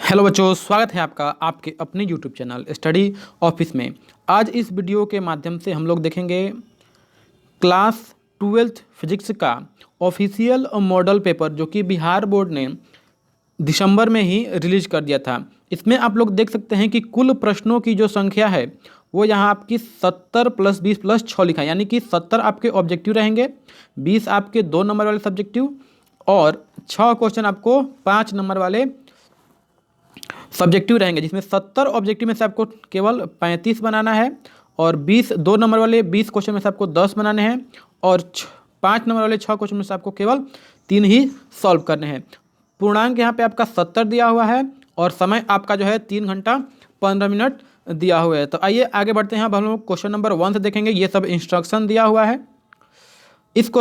Hello बच्चों, स्वागत है आपका आपके अपने यूट्यूब चैनल स्टडी ऑफिस में। आज इस वीडियो के माध्यम से हम लोग देखेंगे क्लास 12th फिजिक्स का ऑफिशियल मॉडल पेपर जो कि बिहार बोर्ड ने दिसंबर में ही रिलीज कर दिया था। इसमें आप लोग देख सकते हैं कि कुल प्रश्नों की जो संख्या है वो यहाँ आपकी 70 + 20 + 6 लिखा है, यानी कि 70 आपके ऑब्जेक्टिव रहेंगे, 20 आपके 2 नंबर वाले सब्जेक्टिव और 6 क्वेश्चन आपको 5 नंबर वाले सब्जेक्टिव रहेंगे, जिसमें 70 ऑब्जेक्टिव में से आपको केवल 35 बनाना है और 20 2 नंबर वाले 20 क्वेश्चन में से आपको 10 बनाने हैं और 5 नंबर वाले 6 क्वेश्चन में से आपको केवल 3 ही सॉल्व करने हैं। पूर्णांक यहाँ पे आपका 70 दिया हुआ है और समय आपका जो है 3 घंटा 15 मिनट दिया हुआ है। तो आइए आगे बढ़ते हैं। अब हम लोग क्वेश्चन नंबर 1 से देखेंगे। ये सब इंस्ट्रक्शन दिया हुआ है। इस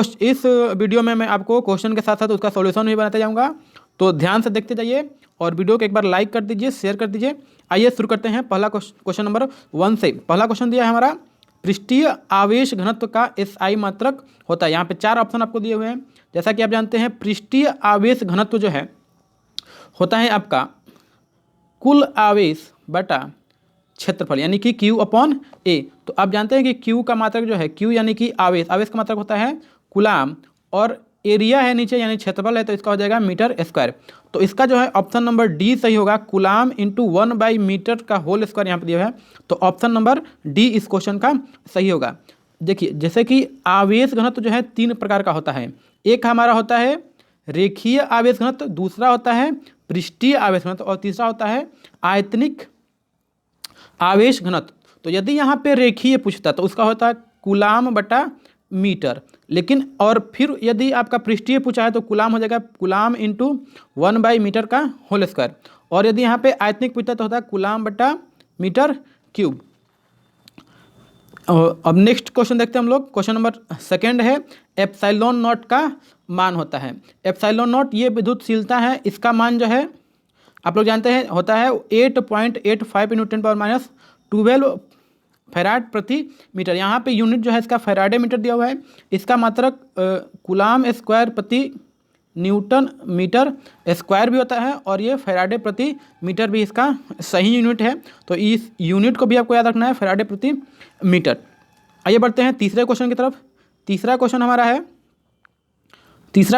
वीडियो में मैं आपको क्वेश्चन के साथ साथ उसका सॉल्यूशन भी बनाते जाऊँगा, तो ध्यान से देखते जाइए और वीडियो को एक बार लाइक कर दीजिए, शेयर कर दीजिए। आइए शुरू करते हैं पहला क्वेश्चन नंबर 1 से। पहला क्वेश्चन दिया है हमारा, पृष्ठीय आवेश घनत्व का SI मात्रक होता है। यहाँ पे 4 ऑप्शन आपको दिए हुए हैं। जैसा कि आप जानते हैं पृष्ठीय आवेश घनत्व जो है होता है आपका कुल आवेश बटा क्षेत्रफल, यानी कि Q/A। तो आप जानते हैं कि Q का मात्रक जो है, Q यानी कि आवेश का मात्रक होता है कूलाम और एरिया है नीचे यानी क्षेत्रफल है, तो इसका हो जाएगा मीटर स्क्वायर। तो इसका जो है ऑप्शन नंबर डी सही होगा। कूलाम इंटू 1/मीटर का होल स्क्वायर यहाँ पे दिया है, तो ऑप्शन नंबर डी इस क्वेश्चन का सही होगा। देखिए, जैसे कि आवेश घनत्व जो है 3 प्रकार का होता है। एक हमारा होता है रेखीय आवेश घनत्व, दूसरा होता है पृष्ठीय आवेश घनत्व और तीसरा होता है आयतनिक आवेश घनत्व। तो यदि यहाँ पे रेखीय पूछता तो उसका होता है कूलाम बटा मीटर, लेकिन और फिर यदि आपका पृष्ठीय पूछा है तो कूलाम हो जाएगा कूलाम इंटू 1/मीटर का होल स्क्वायर, और यदि यहाँ पे आयतनिक पूछता तो होता है कूलाम बटा मीटर क्यूब। अब नेक्स्ट क्वेश्चन देखते हैं हम लोग। क्वेश्चन नंबर 2 है, एप्सिलॉन नॉट का मान होता है। एप्सिलॉन नॉट ये विद्युतशीलता है, इसका मान जो है आप लोग जानते हैं होता है 8.85 × 10⁻12 फैराड प्रति मीटर। यहाँ पे यूनिट जो है इसका फैराडे मीटर दिया हुआ है। इसका मात्रक कूलाम स्क्वायर प्रति न्यूटन मीटर स्क्वायर भी होता है और ये फैराडे प्रति मीटर भी इसका सही यूनिट है। तो इस यूनिट को भी आपको याद रखना है, फैराडे प्रति मीटर। आइए बढ़ते हैं तीसरे क्वेश्चन की तरफ। तीसरा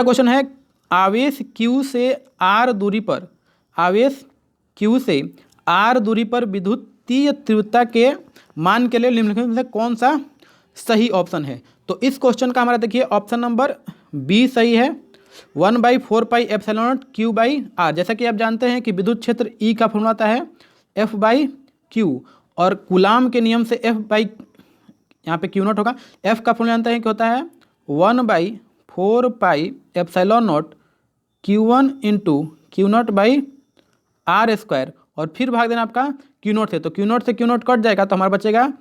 क्वेश्चन है, आवेश Q से R दूरी पर, आवेश Q से R दूरी पर विद्युतीय तीव्रता के मान के लिए निम्नलिखित में से कौन सा सही ऑप्शन है। तो इस क्वेश्चन का हमारा देखिए ऑप्शन नंबर बी सही है, 1/4πε0 Q/R। जैसा कि आप जानते हैं कि विद्युत क्षेत्र E का फॉर्मूला आता है F/Q और कूलाम के नियम से यहाँ पे Q0 होगा। F का फॉर्मूला जानते हैं कि होता है 1/4πε0 Q1 × Q0/R² और फिर भाग देना आपका Q0 से, तो Q0 से Q0 कट जाएगा तो हमारा बचेगा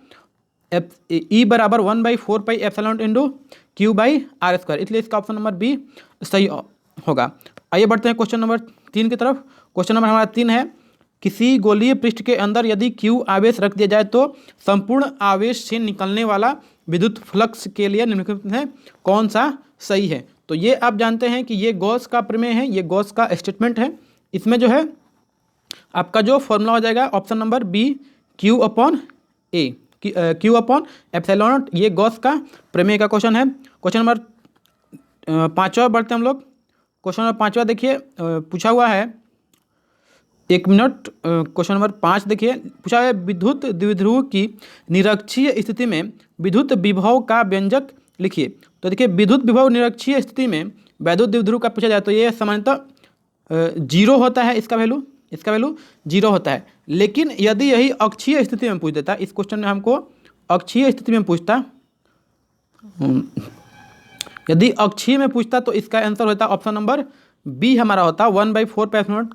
E बराबर 1/4πε0 Q/R², इसलिए इसका ऑप्शन नंबर बी सही होगा। आइए बढ़ते हैं क्वेश्चन नंबर 3 की तरफ। क्वेश्चन नंबर हमारा 3 है, किसी गोलीय पृष्ठ के अंदर यदि Q आवेश रख दिया जाए तो संपूर्ण आवेश से निकलने वाला विद्युत फ्लक्स के लिए निम्नलिखित में कौन सा सही है। तो ये आप जानते हैं कि ये गॉस का प्रमेय है, ये गॉस का स्टेटमेंट है। इसमें जो है आपका जो फॉर्मूला हो जाएगा option number B Q/A, Q/ε0। ये गॉस का प्रमेय का क्वेश्चन है। क्वेश्चन नंबर 5वां बढ़ते हैं हम लोग। क्वेश्चन नंबर 5वां देखिए पूछा हुआ है, 1 मिनट। क्वेश्चन नंबर 5 देखिए पूछा है, विद्युत द्विध्रुव की निरक्षीय स्थिति में विद्युत विभव का व्यंजक लिखिए। तो देखिए विद्युत विभव निरक्षीय स्थिति में वैद्युत द्विध्रुव का पूछा जाए तो ये सामान्यतः 0 होता है, इसका वैल्यू 0 होता है। लेकिन यदि यही अक्षीय स्थिति में पूछ देता, इस क्वेश्चन में हमको अक्षीय स्थिति में पूछता, यदि अक्षीय में पूछता तो इसका आंसर होता ऑप्शन नंबर बी हमारा होता 1/4πε0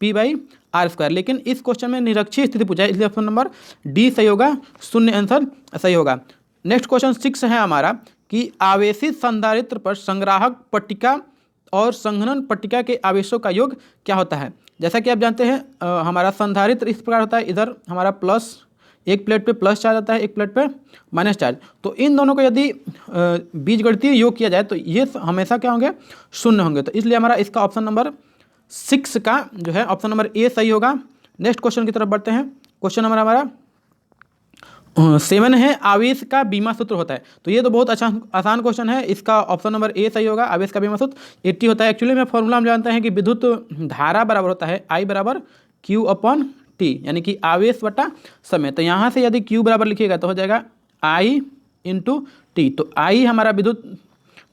P/R²। लेकिन इस क्वेश्चन में निरक्षीय स्थिति पूछा है, इसलिए ऑप्शन नंबर डी सही होगा, शून्य आंसर सही होगा। नेक्स्ट क्वेश्चन 6 है हमारा कि आवेशित संधारित्र पर संग्राहक पट्टिका और संघनन पट्टिका के आवेशों का योग क्या होता है। जैसा कि आप जानते हैं हमारा संधारित्र इस प्रकार होता है, इधर हमारा प्लस, एक प्लेट पे प्लस चार्ज आता है, एक प्लेट पे माइनस चार्ज। तो इन दोनों को यदि बीजगणितीय योग किया जाए तो ये हमेशा क्या होंगे, शून्य होंगे। तो इसलिए हमारा इसका ऑप्शन नंबर 6 का जो है ऑप्शन नंबर ए सही होगा। नेक्स्ट क्वेश्चन की तरफ बढ़ते हैं। क्वेश्चन नंबर हमारा 7 है, आवेश का बीमा सूत्र होता है। तो ये तो बहुत आसान क्वेश्चन है, इसका ऑप्शन नंबर ए सही होगा। आवेश का बीमा सूत्र 80 होता है। एक्चुअली में फॉर्मूला हम जानते हैं कि विद्युत धारा बराबर होता है I बराबर Q अपॉन T, यानी कि आवेश बटा समय। तो यहाँ से यदि Q बराबर लिखिएगा तो हो जाएगा I इंटू टी। तो I हमारा विद्युत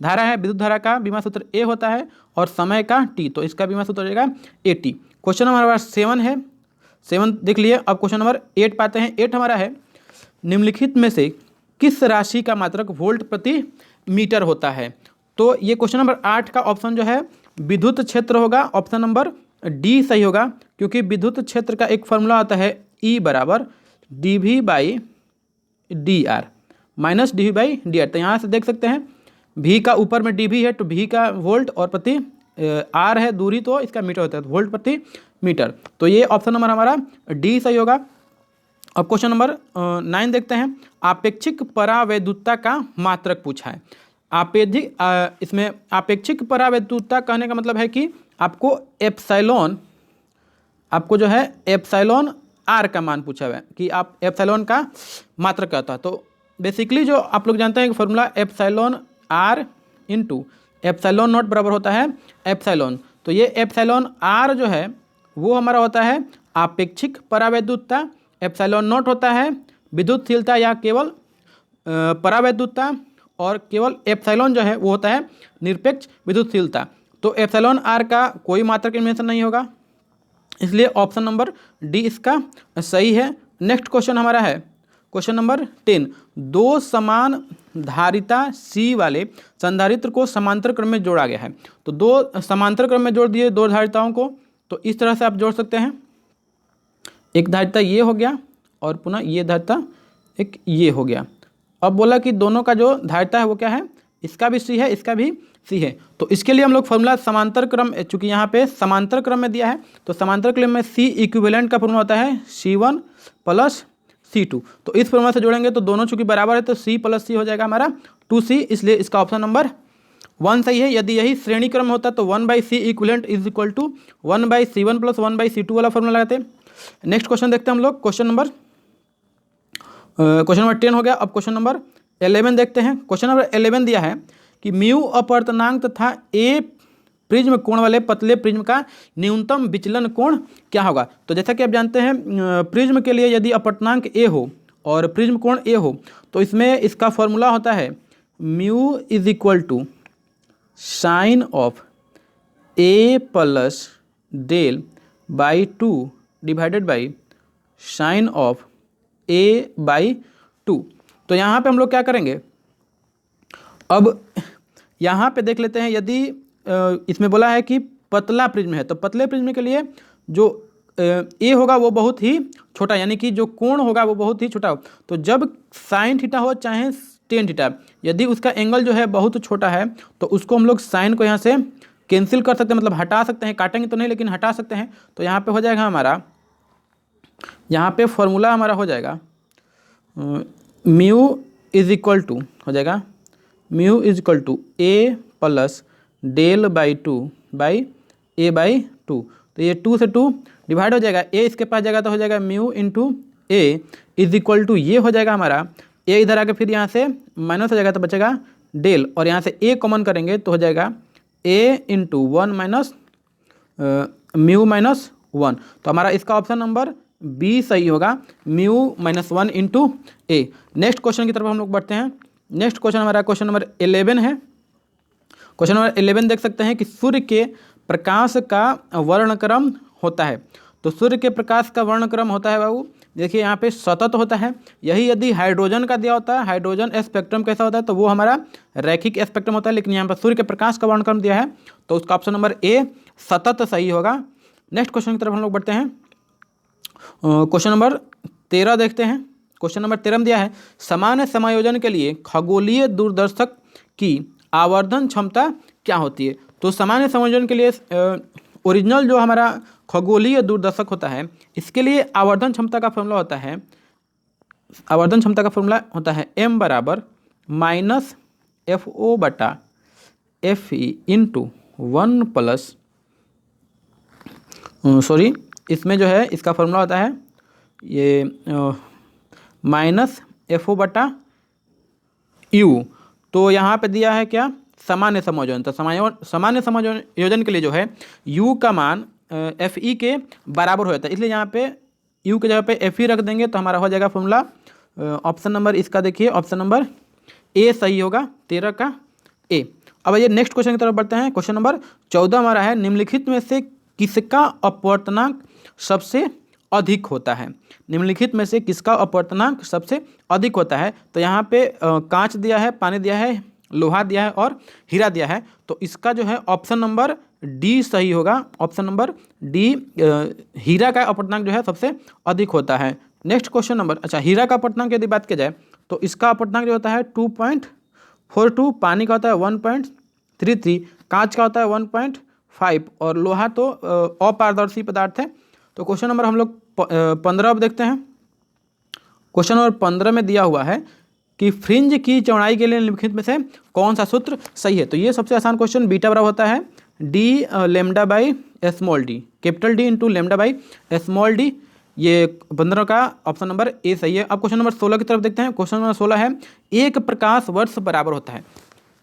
धारा है, विद्युत धारा का बीमा सूत्र A होता है और समय का T, तो इसका बीमा सूत्र हो जाएगा 80। क्वेश्चन नंबर हमारा 7 है, 7 देख लिए। अब क्वेश्चन नंबर 8 पाते हैं। 8 हमारा है, निम्नलिखित में से किस राशि का मात्रक वोल्ट प्रति मीटर होता है। तो ये क्वेश्चन नंबर 8 का ऑप्शन जो है विद्युत क्षेत्र होगा। ऑप्शन नंबर डी सही होगा, क्योंकि विद्युत क्षेत्र का एक फॉर्मूला होता है E बराबर dV/dr माइनस dV/dr। तो यहाँ से देख सकते हैं V का ऊपर में dV है, तो V का वोल्ट और प्रति R है दूरी, तो इसका मीटर होता है, तो वोल्ट प्रति मीटर। तो ये ऑप्शन नंबर हमारा डी सही होगा। अब क्वेश्चन नंबर 9 देखते हैं। आपेक्षिक परावैद्युतता का मात्रक पूछा है। इसमें आपेक्षिक परावैद्युतता कहने का मतलब है कि आपको एप्सिलॉन, आपको जो है एप्सिलॉन आर का मान पूछा हुआ है कि आप एप्सिलॉन का मात्रक क्या होता है। तो बेसिकली जो आप लोग जानते हैं कि formula epsilon R into epsilon naught बराबर होता है एप्सिलॉन। तो ये एप्सिलॉन आर जो है वो हमारा होता है आपेक्षिक परावैद्युतता, एप्सिलॉन नॉट होता है विद्युतशीलता या केवल परावैद्युतता, और केवल एप्सिलॉन जो है वो होता है निरपेक्ष विद्युतशीलता। तो एप्सिलॉन आर का कोई मात्रक मेंशन नहीं होगा, इसलिए ऑप्शन नंबर डी इसका सही है। नेक्स्ट क्वेश्चन हमारा है क्वेश्चन नंबर 10। दो समान धारिता C वाले संधारित्र को समांतर क्रम में जोड़ा गया है। तो दो समांतर क्रम में जोड़ दिए दो धारिताओं को, तो इस तरह से आप जोड़ सकते हैं। एक धारिता ये हो गया और पुनः ये धारिता एक ये हो गया। अब बोला कि दोनों का जो धारिता है वो क्या है, इसका भी C है, इसका भी C है। तो इसके लिए हम लोग फॉर्मूला समांतर क्रम, चूंकि यहाँ पे समांतर क्रम में दिया है तो समांतर क्रम में C इक्विवेलेंट का फॉर्मूला होता है C1 प्लस C2। तो इस फॉर्मूला से जोड़ेंगे तो दोनों चूंकि बराबर है तो C प्लस C हो जाएगा हमारा 2C, इसलिए इसका ऑप्शन नंबर 1 सही है। यदि यही श्रेणी क्रम होता तो 1/C equivalent is equal to 1/C1 plus 1/C2 वाला फॉर्मूला लगाते। नेक्स्ट क्वेश्चन देखते हैं हम लोग। क्वेश्चन नंबर 10 हो गया। अब क्वेश्चन नंबर 11 देखते हैं। क्वेश्चन नंबर 11 दिया है कि म्यू अपवर्तनांक तथा ए प्रिज्म कोण वाले पतले प्रिज्म का न्यूनतम विचलन कोण क्या होगा। तो जैसा कि आप जानते हैं प्रिज्म के लिए यदि अपवर्तनांक ए हो और प्रिज्म कोण ए हो तो इसमें इसका फॉर्मूला होता है mu is equal to sine of A plus del by 2 divided by sine of A by 2। तो यहाँ पे हम लोग क्या करेंगे, अब यहाँ पे देख लेते हैं। यदि इसमें बोला है कि पतला प्रिज्म है तो पतले प्रिज्म के लिए जो ए होगा वो बहुत ही छोटा, यानी कि जो कोण होगा वो बहुत ही छोटा हो। तो जब साइन थीटा हो चाहे टेन थीटा, यदि उसका एंगल जो है बहुत छोटा है तो उसको हम लोग साइन को यहाँ से कैंसिल कर सकते हैं, मतलब हटा सकते हैं, काटेंगे तो नहीं लेकिन हटा सकते हैं। तो यहाँ पे हो जाएगा हमारा, यहाँ पे फॉर्मूला हमारा हो जाएगा म्यू इज इक्वल टू हो जाएगा mu is equal to A plus del by 2 by A by 2। तो ये 2 से 2 डिवाइड हो जाएगा, ए इसके पास जाएगा तो हो जाएगा mu into A is equal to ये हो जाएगा हमारा ए इधर आके फिर यहाँ से माइनस हो जाएगा तो बचेगा डेल, और यहाँ से ए कॉमन करेंगे तो हो जाएगा ए इंटू 1 माइनस म्यू माइनस 1। तो हमारा इसका ऑप्शन नंबर बी सही होगा, म्यू माइनस 1 इंटू ए। नेक्स्ट क्वेश्चन की तरफ हम लोग बढ़ते हैं। नेक्स्ट क्वेश्चन हमारा क्वेश्चन नंबर 11 है। क्वेश्चन नंबर 11 देख सकते हैं कि सूर्य के प्रकाश का वर्णक्रम होता है। तो सूर्य के प्रकाश का वर्णक्रम होता है बाबू, देखिए यहाँ पे सतत होता है। यही यदि हाइड्रोजन का दिया होता है, हाइड्रोजन स्पेक्ट्रम कैसा होता है तो वो हमारा रैखिक स्पेक्ट्रम होता है, लेकिन यहाँ पर सूर्य के प्रकाश का वर्णक्रम दिया है तो उसका ऑप्शन नंबर ए सतत सही होगा। नेक्स्ट क्वेश्चन की तरफ हम लोग बढ़ते हैं। क्वेश्चन नंबर 13 देखते हैं। क्वेश्चन नंबर 13 में दिया है सामान्य समायोजन के लिए खगोलीय दूरदर्शक की आवर्धन क्षमता क्या होती है। तो सामान्य समायोजन के लिए ओरिजिनल जो हमारा खगोलीय दूरदर्शक होता है इसके लिए आवर्धन क्षमता का फॉर्मूला होता है, आवर्धन क्षमता का फॉर्मूला होता है m बराबर माइनस FO बटा FE इंटू 1 प्लस सॉरी, इसमें जो है इसका फॉर्मूला होता है ये -FO बटा U। तो यहाँ पे दिया है क्या, सामान्य समायोजन। तो सामान्य समायोजन के लिए जो है U का मान FE के बराबर हो जाता है, इसलिए यहाँ पे U की जगह पे FE रख देंगे तो हमारा हो जाएगा फॉर्मूला। ऑप्शन नंबर इसका देखिए, ऑप्शन नंबर ए सही होगा, 13 का ए। अब ये नेक्स्ट क्वेश्चन की तरफ बढ़ते हैं। क्वेश्चन नंबर 14 हमारा है, निम्नलिखित में से किसका अपवर्तनांक सबसे अधिक होता है। निम्नलिखित में से किसका अपवर्तनांक सबसे अधिक होता है। तो यहाँ पे कांच दिया है, पानी दिया है, लोहा दिया है और हीरा दिया है। तो इसका जो है ऑप्शन नंबर डी सही होगा। ऑप्शन नंबर डी, हीरा का अपवर्तनांक जो है सबसे अधिक होता है। नेक्स्ट क्वेश्चन नंबर, अच्छा हीरा का अपवर्तनांक यदि बात की जाए तो इसका अपवर्तनांक जो होता है 2.42, पानी का होता है 1.33, कांच का होता है 1.5 और लोहा तो अपारदर्शी पदार्थ है। तो क्वेश्चन नंबर हम लोग 15 अब देखते हैं। क्वेश्चन नंबर 15 में दिया हुआ है कि फ्रिंज की चौड़ाई के लिए निम्नलिखित में से कौन सा सूत्र सही है। तो ये सबसे आसान क्वेश्चन, बीटा बराबर होता है D lambda by small D, capital D into lambda by small D. ये 15 का ऑप्शन नंबर ए सही है। अब क्वेश्चन नंबर 16 की तरफ देखते हैं। क्वेश्चन नंबर 16 है, एक प्रकाश वर्ष बराबर होता है।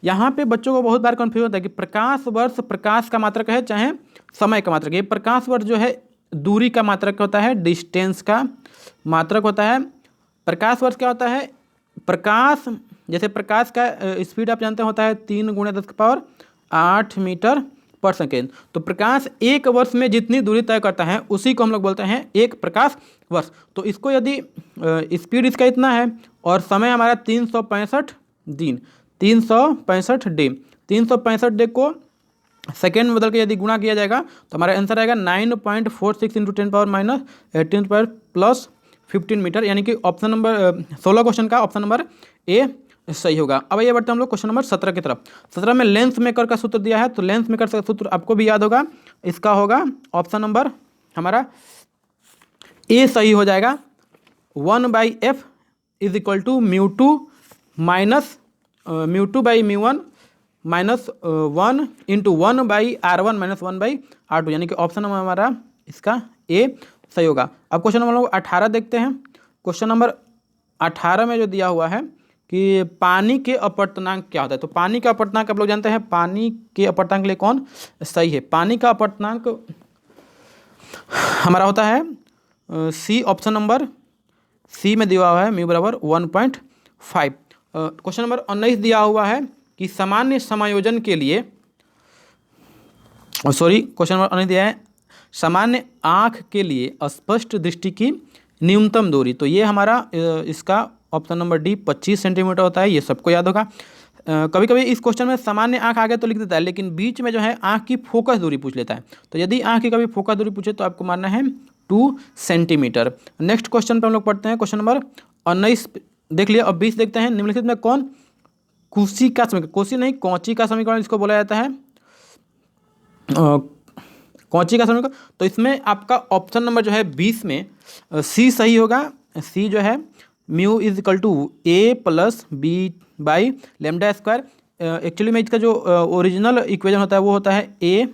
यहाँ पे बच्चों को बहुत बार कन्फ्यूज होता है कि प्रकाश वर्ष प्रकाश का मात्रक है चाहे समय का मात्रक। ये प्रकाश वर्ष जो है दूरी का मात्रक होता है, डिस्टेंस का मात्रक होता है। प्रकाश वर्ष क्या होता है, प्रकाश, जैसे प्रकाश का स्पीड आप जानते होता है 3 × 10⁸ मीटर पर सेकेंड। तो प्रकाश एक वर्ष में जितनी दूरी तय करता है उसी को हम लोग बोलते हैं एक प्रकाश वर्ष। तो इसको यदि स्पीड इसका इतना है और समय हमारा 365 दिन, 365 डे, 365 डे को सेकेंड में बदल के यदि गुणा किया जाएगा तो हमारा आंसर आएगा 9.46 × 10⁻⁻18 प्लस 15 मीटर। यानी कि ऑप्शन नंबर 16 क्वेश्चन का ऑप्शन नंबर ए सही होगा। अब ये बढ़ते हैं हम लोग क्वेश्चन नंबर 17 की तरफ। 17 में लेंस मेकर का सूत्र दिया है, तो लेंस मेकर का सूत्र आपको भी याद होगा, इसका होगा ऑप्शन नंबर हमारा ए सही हो जाएगा। 1/f is equal to μ2 minus μ2 by μ1 minus 1 into 1/r1 minus 1/r2, यानी कि ऑप्शन नंबर हमारा इसका ए सही होगा। अब क्वेश्चन नंबर 18 देखते हैं। क्वेश्चन नंबर 18 में जो दिया हुआ है कि पानी के अपवर्तनांक क्या होता है। तो पानी का अपवर्तनांक आप लोग जानते हैं, पानी के अपवर्तनांक के लिए कौन सही है। पानी का अपवर्तनांक हमारा होता है सी, ऑप्शन नंबर सी में दिया हुआ है म्यू बराबर 1.5। क्वेश्चन नंबर 19 दिया हुआ है कि सामान्य समायोजन के लिए, सॉरी क्वेश्चन नंबर 19 दिया है सामान्य आँख के लिए स्पष्ट दृष्टि की न्यूनतम दूरी। तो ये हमारा इसका ऑप्शन नंबर डी 25 सेंटीमीटर होता है, ये सबको याद होगा। कभी कभी इस क्वेश्चन में सामान्य आँख आगे तो लिख देता है, लेकिन बीच में जो है आँख की फोकस दूरी पूछ लेता है। तो यदि आँख की कभी फोकस दूरी पूछे तो आपको मानना है 2 सेंटीमीटर। नेक्स्ट क्वेश्चन पर हम लोग पढ़ते हैं। क्वेश्चन नंबर 19 देख लिया। अब 20 देखते हैं। निम्नलिखित में कौन कुर्सी का समीकरण, कुर्सी नहीं कौची का समीकरण इसको बोला जाता है, कौची का समीकरण। तो इसमें आपका ऑप्शन नंबर जो है 20 में सी सही होगा। सी जो है mu is equal to A plus B by lambda square. Actually में इसका जो ओरिजिनल इक्वेशन होता है वो होता है A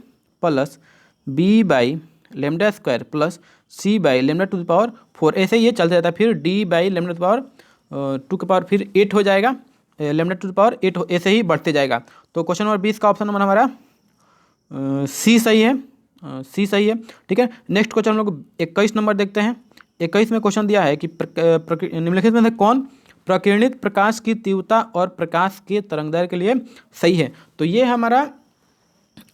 plus B by lambda square plus C by lambda to the power 4। ऐसे ये चलता जाता है, फिर D by lambda to the power 2 के पावर फिर 8 हो जाएगा, लेमडा टू द पावर 8 ऐसे ही बढ़ते जाएगा। तो क्वेश्चन नंबर 20 का ऑप्शन नंबर हमारा सी सही है, सी सही है। ठीक है, नेक्स्ट क्वेश्चन हम लोग 21 नंबर देखते हैं। 21 में क्वेश्चन दिया है कि निम्नलिखित में से कौन प्रकीर्णित प्रकाश की तीव्रता और प्रकाश के तरंगदैर्घ्य के लिए सही है। तो ये हमारा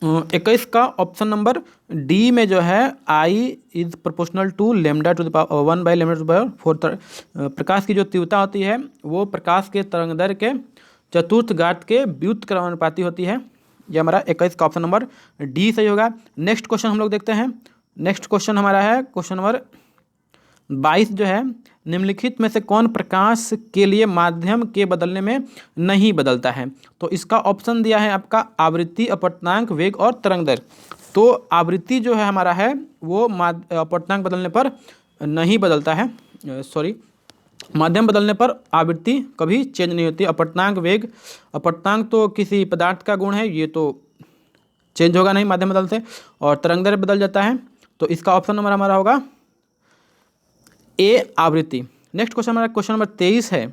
21 का ऑप्शन नंबर डी में जो है I is proportional to lambda to the power 1 by lambda to the power 4। प्रकाश की जो तीव्रता होती है वो प्रकाश के तरंगदैर्घ्य के चतुर्थ घात के व्युत्क्रमानुपाती होती है। ये हमारा 21 का ऑप्शन नंबर डी सही होगा। नेक्स्ट क्वेश्चन हम लोग देखते हैं। नेक्स्ट क्वेश्चन हमारा है क्वेश्चन नंबर 22 जो है, निम्नलिखित में से कौन प्रकाश के लिए माध्यम के बदलने में नहीं बदलता है। तो इसका ऑप्शन दिया है आपका आवृत्ति, अपवर्तनांक, वेग और तरंगदैर्घ्य। तो आवृत्ति जो है हमारा है वो अपवर्तनांक बदलने पर नहीं बदलता है, सॉरी माध्यम बदलने पर आवृत्ति कभी चेंज नहीं होती। अपवर्तनांक, वेग, अपवर्तनांक तो किसी पदार्थ का गुण है, ये तो चेंज होगा नहीं माध्यम बदलते, और तरंगदैर्घ्य बदल जाता है। तो इसका ऑप्शन नंबर हमारा होगा ए आवृत्ति। नेक्स्ट क्वेश्चन हमारा क्वेश्चन नंबर 23 है।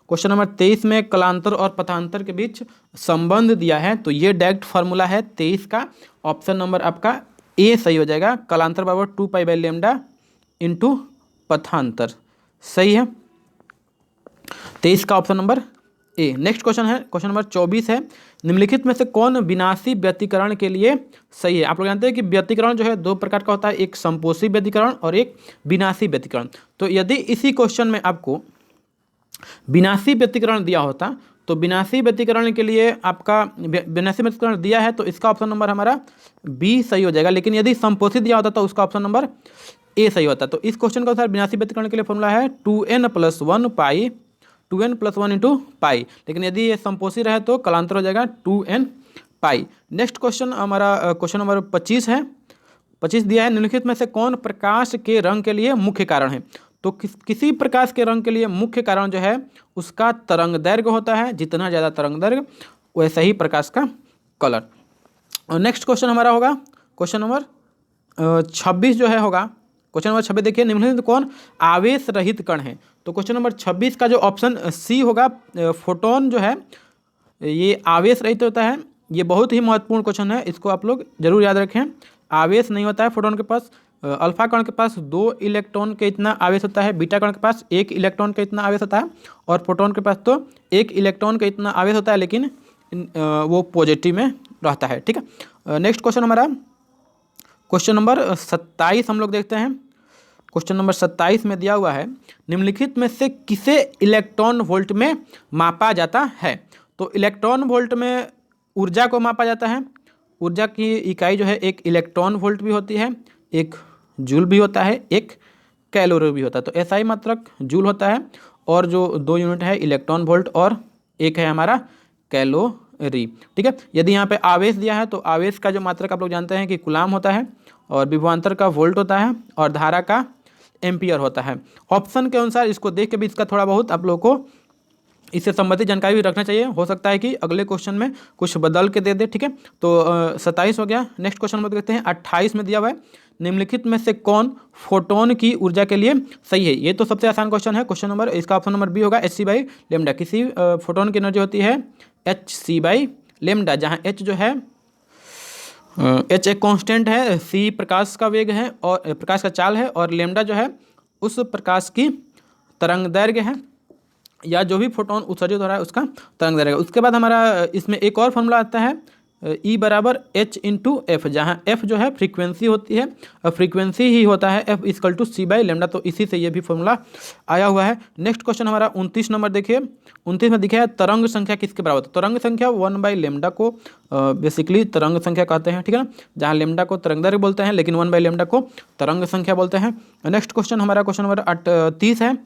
क्वेश्चन नंबर 23 में कलांतर और पथांतर के बीच संबंध दिया है, तो ये डायरेक्ट फार्मूला है 23 का। ऑप्शन नंबर आपका ए सही हो जाएगा। कलांतर बराबर 2π/λ इंटू पथांतर, सही है 23 का ऑप्शन नंबर ए। नेक्स्ट क्वेश्चन है क्वेश्चन नंबर 24 है। निम्नलिखित में से कौन विनाशी व्यतिकरण के लिए सही है। आप लोग जानते हैं कि व्यतिकरण जो है दो प्रकार का होता है, एक संपोषी व्यतिकरण और एक विनाशी व्यतिकरण। तो यदि इसी क्वेश्चन में आपको विनाशी व्यतिकरण दिया होता तो विनाशी व्यतिकरण के लिए आपका विनाशी व्यतिकरण दिया है तो इसका ऑप्शन नंबर हमारा बी सही हो जाएगा। लेकिन यदि संपोषित दिया होता तो उसका ऑप्शन नंबर ए सही होता। तो इस क्वेश्चन का अनुसार विनाशी व्यतिकरण के लिए फॉर्मूला है 2n+1 इंटू पाई। लेकिन यदि ये संपोषी रहे तो कलांतर हो जाएगा 2n पाई। नेक्स्ट क्वेश्चन हमारा क्वेश्चन नंबर 25 है। 25 दिया है निम्नलिखित में से कौन प्रकाश के रंग के लिए मुख्य कारण है। तो किसी प्रकाश के रंग के लिए मुख्य कारण जो है उसका तरंग दैर्घ्य होता है। जितना ज़्यादा तरंग दैर्घ्य वैसा ही प्रकाश का कलर। और नेक्स्ट क्वेश्चन हमारा होगा क्वेश्चन नंबर 26 जो है होगा। क्वेश्चन नंबर 26 देखिए निम्नलिखित में कौन आवेश रहित कण है। तो क्वेश्चन नंबर 26 का जो ऑप्शन सी होगा, फोटोन जो है ये आवेश रहित होता है। ये बहुत ही महत्वपूर्ण क्वेश्चन है, इसको आप लोग जरूर याद रखें। आवेश नहीं होता है फोटोन के पास। अल्फा कण के पास 2 इलेक्ट्रॉन के इतना आवेश होता है, बीटा कण के पास 1 इलेक्ट्रॉन का इतना आवेश होता है और प्रोटॉन के पास तो 1 इलेक्ट्रॉन का इतना आवेश होता है, लेकिन वो पॉजिटिव में रहता है। ठीक है, नेक्स्ट क्वेश्चन हमारा क्वेश्चन नंबर 27 हम लोग देखते हैं। क्वेश्चन नंबर 27 में दिया हुआ है निम्नलिखित में से किसे इलेक्ट्रॉन वोल्ट में मापा जाता है। तो इलेक्ट्रॉन वोल्ट में ऊर्जा को मापा जाता है। ऊर्जा की इकाई जो है एक इलेक्ट्रॉन वोल्ट भी होती है, एक जूल भी होता है, एक कैलोरी भी होता है। तो एसआई मात्रक जूल होता है और जो 2 यूनिट है इलेक्ट्रॉन वोल्ट और एक है हमारा कैलोरी। ठीक है, यदि यहाँ पे आवेश दिया है तो आवेश का जो मात्रक आप लोग जानते हैं कि कूलाम होता है और विभवांतर का वोल्ट होता है और धारा का एम्पियर होता है। ऑप्शन के अनुसार इसको देख के भी इसका थोड़ा बहुत आप लोग को इससे संबंधित जानकारी भी रखना चाहिए। हो सकता है कि अगले क्वेश्चन में कुछ बदल के दे दे। ठीक है, तो 27 हो गया। नेक्स्ट क्वेश्चन में देखते हैं 28 में दिया हुआ है निम्नलिखित में से कौन फोटोन की ऊर्जा के लिए सही है। ये तो सबसे आसान क्वेश्चन है। क्वेश्चन नंबर इसका ऑप्शन नंबर बी होगा hc/λ। किसी फोटोन की एनर्जी होती है hc/λ, जहाँ h जो है h एक कांस्टेंट है, c प्रकाश का वेग है और प्रकाश का चाल है और लैम्डा जो है उस प्रकाश की तरंग दैर्घ्य है या जो भी फोटोन उत्सर्जित हो रहा है उसका तरंग दैर्घ्य। उसके बाद हमारा इसमें एक और फॉर्मूला आता है E बराबर H इंटू एफ, जहाँ F जो है फ्रीक्वेंसी होती है और फ्रीक्वेंसी ही होता है F = c/λ। तो इसी से ये भी फॉर्मूला आया हुआ है। नेक्स्ट क्वेश्चन हमारा 29 नंबर देखिए। 29 में दिखा है तरंग संख्या किसके बराबर। तो तरंग संख्या 1/λ को बेसिकली तरंग संख्या कहते हैं। ठीक है ना, जहाँ लैम्डा को तरंग दैर्घ्य बोलते हैं लेकिन 1/λ को तरंग संख्या बोलते हैं। नेक्स्ट क्वेश्चन हमारा क्वेश्चन नंबर 38 है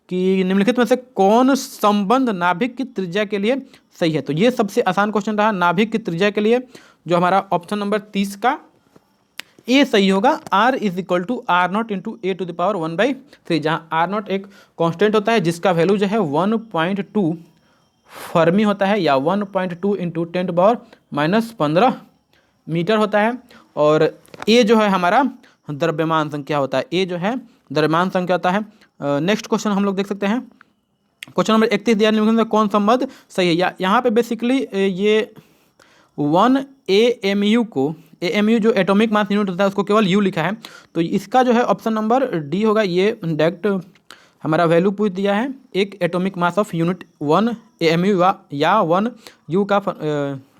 कि निम्नलिखित में से कौन संबंध नाभिक की त्रिज्या के लिए सही है। तो ये सबसे आसान क्वेश्चन रहा नाभिक की त्रिज्या के लिए, जो हमारा ऑप्शन नंबर 30 का ए सही होगा। R = R0 × a⁴ जहाँ R0 एक कांस्टेंट होता है जिसका वैल्यू जो है 1.2 फर्मी होता है या 1.2 × 10⁻⁻15 मीटर होता है और ए जो है हमारा द्रव्यमान संख्या होता है। ए जो है द्रव्यमान संख्या होता है। नेक्स्ट क्वेश्चन हम लोग देख सकते हैं क्वेश्चन नंबर 31 दिया निम्नलिखित में कौन संबंध सही है। यहाँ पे बेसिकली ये 1 AMU को AMU जो एटॉमिक मास यूनिट होता है उसको केवल U लिखा है। तो इसका जो है ऑप्शन नंबर डी होगा। ये डायरेक्ट हमारा वैल्यू पूछ दिया है। एक atomic mass of unit 1 AMU या 1 U का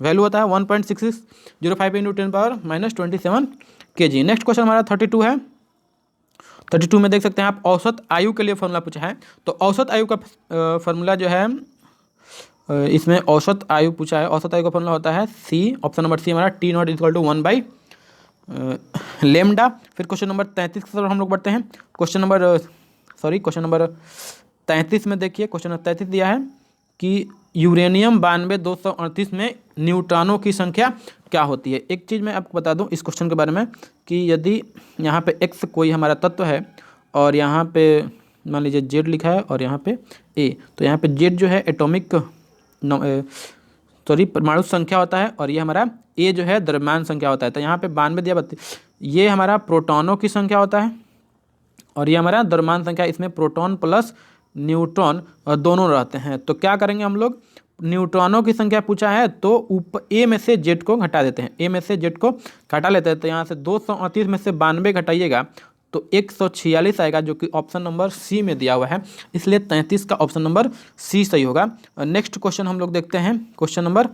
वैल्यू होता है 1.6605 × 10⁻⁻27 kg। नेक्स्ट क्वेश्चन हमारा 32 है। 32 में देख सकते हैं आप औसत आयु के लिए फॉर्मूला पूछा है। तो औसत आयु का फॉर्मूला जो है इसमें औसत आयु पूछा है। औसत आयु का फॉर्मूला होता है सी, ऑप्शन नंबर सी हमारा T0 = 1/λ। फिर क्वेश्चन नंबर 33 की तरफ हम लोग बढ़ते हैं। क्वेश्चन नंबर 33 में देखिए क्वेश्चन नंबर 33 दिया है कि यूरेनियम 92-238 में न्यूट्रॉनों की संख्या क्या होती है। एक चीज़ मैं आपको बता दूं इस क्वेश्चन के बारे में कि यदि यहाँ पे x कोई हमारा तत्व है और यहाँ पे मान लीजिए z लिखा है और यहाँ पे a, तो यहाँ पे z जो है एटॉमिक परमाणु संख्या होता है और ये हमारा a जो है द्रव्यमान संख्या होता है। तो यहाँ पे 92 दिया ये हमारा प्रोटॉनों की संख्या होता है और ये हमारा द्रव्यमान संख्या, इसमें प्रोटॉन प्लस न्यूट्रॉन दोनों रहते हैं। तो क्या करेंगे हम लोग, न्यूट्रॉनों की संख्या पूछा है तो ऊपर ए में से जेड को घटा देते हैं, ए में से जेड को घटा लेते हैं। तो यहाँ से 238 में से 92 घटाइएगा तो 146 आएगा, जो कि ऑप्शन नंबर सी में दिया हुआ है, इसलिए 33 का ऑप्शन नंबर सी सही होगा। नेक्स्ट क्वेश्चन हम लोग देखते हैं, क्वेश्चन नंबर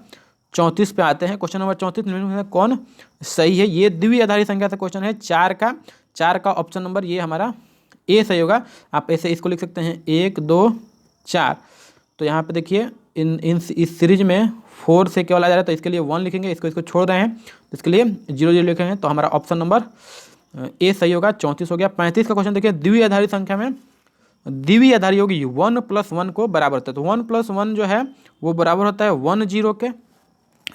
34 पे आते हैं। क्वेश्चन नंबर 34 में कौन सही है, ये द्विआधारी संख्या से क्वेश्चन है, 4 का ऑप्शन नंबर ये हमारा ए सही होगा। आप ऐसे इसको लिख सकते हैं 1 2 4। तो यहाँ पे देखिए इस सीरीज में 4 से केवल आ जा रहा है, तो इसके लिए 1 लिखेंगे, इसको छोड़ रहे हैं तो इसके लिए 0 0 लिखेंगे। तो हमारा ऑप्शन नंबर ए सही होगा, 34 हो गया। 35 का क्वेश्चन देखिए, द्विआधारी संख्या में द्विआधारी होगी 1 + 1 को बराबर होता है, तो 1 + 1 जो है वो बराबर होता है 1 0 के,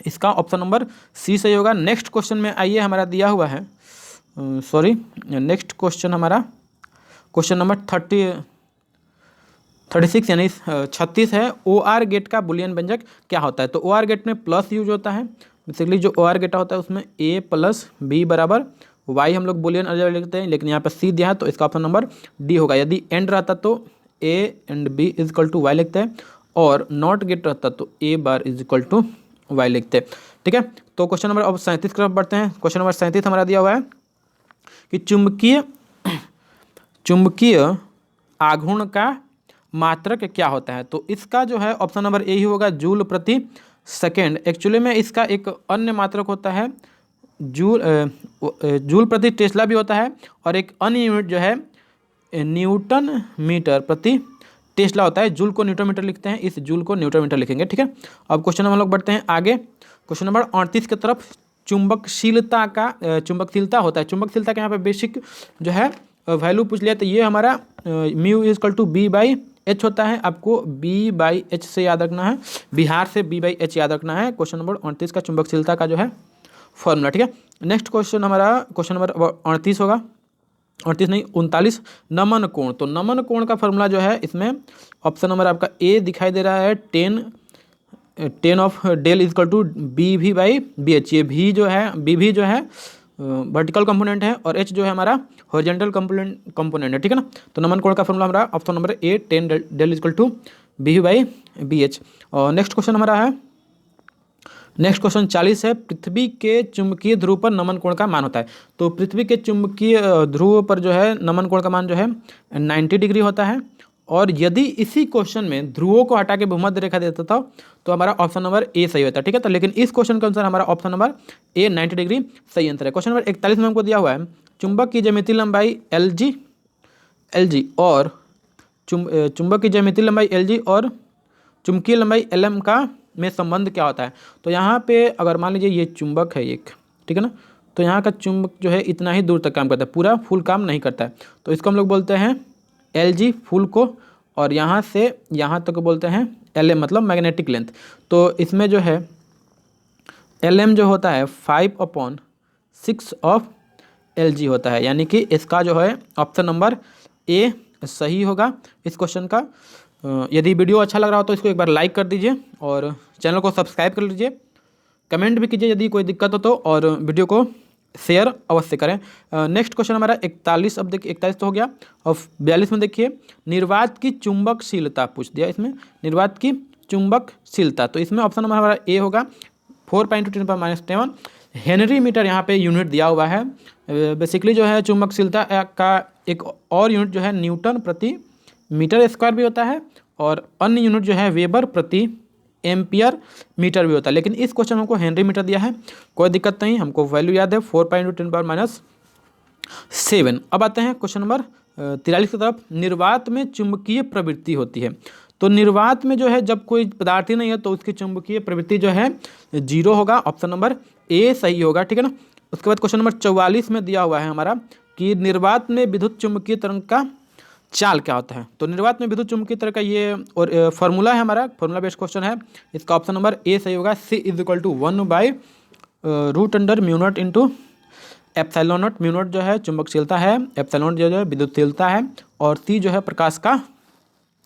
इसका ऑप्शन नंबर सी सही होगा। नेक्स्ट क्वेश्चन में आइए, हमारा दिया हुआ है नेक्स्ट क्वेश्चन हमारा क्वेश्चन नंबर 36 यानी 36 है। OR गेट का बुलियन व्यंजक क्या होता है। तो OR गेट में प्लस यूज होता है, बेसिकली जो OR गेट होता है उसमें A + B = Y हम लोग बुलियन अलजेब्रा लिखते हैं, लेकिन यहाँ पर C दिया है तो इसका ऑप्शन नंबर डी होगा। यदि एंड रहता तो A and B = Y लिखते हैं, और नॉट गेट रहता तो A bar = Y लिखते हैं। ठीक है, तो क्वेश्चन नंबर अब 37 की तरफ बढ़ते हैं। क्वेश्चन नंबर 37 हमारा दिया हुआ है कि चुंबकीय आघूर्ण का मात्रक क्या होता है। तो इसका जो है ऑप्शन नंबर ए ही होगा, जूल प्रति सेकेंड। एक्चुअली में इसका एक अन्य मात्रक होता है, जूल प्रति टेस्ला भी होता है, और एक अन्य यूनिट जो है न्यूटन मीटर प्रति टेस्ला होता है। जूल को न्यूटन मीटर लिखते हैं, इस जूल को न्यूटन मीटर लिखेंगे। ठीक है, अब क्वेश्चन नंबर हम लोग बढ़ते हैं आगे, क्वेश्चन नंबर 38 की तरफ। चुंबकशीलता होता है, चुंबकशीलता का यहाँ पे बेसिक जो है वैल्यू पूछ लिया, तो ये हमारा μ = B/H होता है। आपको B/H से याद रखना है, बिहार से B/H याद रखना है। क्वेश्चन नंबर 38 का चुंबकशीलता का जो है फॉर्मूला। ठीक है, नेक्स्ट क्वेश्चन हमारा क्वेश्चन नंबर 38 होगा, 38 नहीं 39, नमन कोण। तो नमन कोण का फॉर्मूला जो है, इसमें ऑप्शन नंबर आपका ए दिखाई दे रहा है, 10 ऑफ डेल = BV/BH। ये भी जो है BV जो है वर्टिकल कंपोनेंट है, और H जो है हमारा हॉरिजॉन्टल कंपोनेंट है। ठीक है ना, तो नमन कोण का फॉर्मूला हमारा ऑप्शन नंबर ए 10 डेल = BV/BH। और नेक्स्ट क्वेश्चन हमारा है, नेक्स्ट क्वेश्चन 40 है, पृथ्वी के चुंबकीय ध्रुव पर नमन कोण का मान होता है। तो पृथ्वी के चुंबकीय ध्रुव पर जो है नमन कोण का मान जो है 90 डिग्री होता है, और यदि इसी क्वेश्चन में ध्रुवों को हटा के भूमध्य रेखा देता था तो हमारा ऑप्शन नंबर ए सही होता है। ठीक है, तो लेकिन इस क्वेश्चन के अनुसार हमारा ऑप्शन नंबर ए 90 डिग्री सही आंसर है। क्वेश्चन नंबर 41 में हमको दिया हुआ है, चुंबक की ज्यामितीय लंबाई LG और चुंबक की ज्यामितीय लंबाई LG और चुंबकीय लंबाई LM का में संबंध क्या होता है। तो यहाँ पे अगर मान लीजिए ये चुंबक है एक, ठीक है ना, तो यहाँ का चुंबक जो है इतना ही दूर तक काम करता है, पूरा फुल काम नहीं करता है, तो इसको हम लोग बोलते हैं LG फुल को, और यहाँ से यहाँ तक बोलते हैं LM मतलब मैग्नेटिक लेंथ। तो इसमें जो है LM जो होता है 5/6 ऑफ LG होता है, यानी कि इसका जो है ऑप्शन नंबर ए सही होगा इस क्वेश्चन का। यदि वीडियो अच्छा लग रहा हो तो इसको एक बार लाइक कर दीजिए, और चैनल को सब्सक्राइब कर लीजिए, कमेंट भी कीजिए यदि कोई दिक्कत हो तो, और वीडियो को शेयर अवश्य करें। नेक्स्ट क्वेश्चन हमारा 41, अब देखिए 41 तो हो गया, और 42 में देखिए निर्वात की चुंबकशीलता पूछ दिया, इसमें निर्वात की चुंबकशीलता, तो इसमें ऑप्शन नंबर हमारा ए होगा 4×10⁻⁷ हेनरी मीटर यहाँ पे यूनिट दिया हुआ है। बेसिकली जो है चुंबकशीलता का एक और यूनिट जो है न्यूटन प्रति मीटर स्क्वायर भी होता है, और अन्य यूनिट जो है वेबर प्रति एम्पियर मीटर भी होता है, लेकिन इस क्वेश्चन में हमको हेनरी मीटर दिया है, कोई दिक्कत नहीं, हमको वैल्यू याद है 4×10⁻⁷। अब आते हैं क्वेश्चन नंबर 43 की तरफ। निर्वात में चुंबकीय प्रवृत्ति होती है। तो निर्वात में जो है जब कोई पदार्थ ही नहीं है तो उसकी चुंबकीय प्रवृत्ति जो है 0 होगा, ऑप्शन नंबर ए सही होगा। ठीक है ना, उसके बाद क्वेश्चन नंबर 44 में दिया हुआ है हमारा कि निर्वात में विद्युत चुंबकीय तरंग का चाल क्या होता है। तो निर्वात में विद्युत चुंबकीय तरंग का ये और फॉर्मूला है हमारा, फॉर्मूला बेस्ड क्वेश्चन है, इसका ऑप्शन नंबर ए सही होगा। C = 1/√μ0 × ε0। μ0 जो है चुंबकशीलता है, ε0 जो है विद्युतशीलता है, और C जो है प्रकाश का